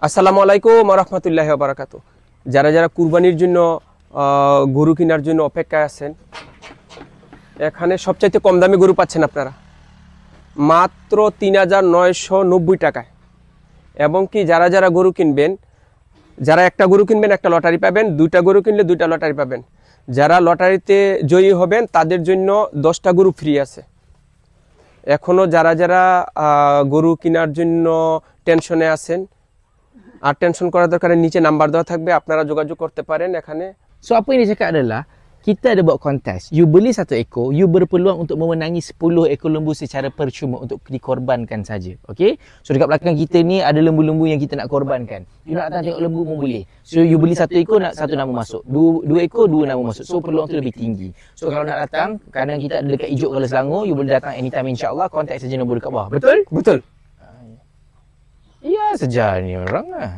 আসসালামু আলাইকুম ওয়া রাহমাতুল্লাহি ওয়া বারাকাতুহু। যারা যারা কুরবানির জন্য গরু কেনার জন্য অপেক্ষায় আছেন, এখানে সবচাইতে কম দামে গরু পাচ্ছেন আপনারা মাত্র ৩,৯৯০ টাকায়। এবং কি যারা যারা গরু কিনবেন, যারা একটা গরু কিনবেন একটা লটারি পাবেন, দুইটা গরু কিনলে দুইটা লটারি পাবেন। যারা লটারিতে জয়ী হবেন তাদের জন্য 10টা গরু ফ্রি আছে। এখনও যারা যারা গরু কেনার জন্য টেনশনে আছেন, আর টেনশন করার দরকার, নিচে নাম্বার দেওয়া থাকবে, আপনারা যোগাযোগ করতে পারেন এখানে। So apa yang dia cakap adalah kita ada buat kontes. You beli 1 ekor, you berpeluang untuk memenangi 10 ekor lembu secara percuma untuk dikorbankan saja. Okey? So dekat belakang kita ni ada lembu-lembu yang kita nak korbankan. You nak datang tengok lembu pun boleh. So you beli 1 ekor, nak 1 nama masuk. 2 ekor 2 nama masuk. So peluang tu lebih tinggi. So kalau nak datang, kadang kita ada dekat Ijuk Kuala Selangor, you boleh datang anytime insya-Allah, kontak saja nombor dekat bawah. Betul? Betul. Ya, sejarah ni orang lah.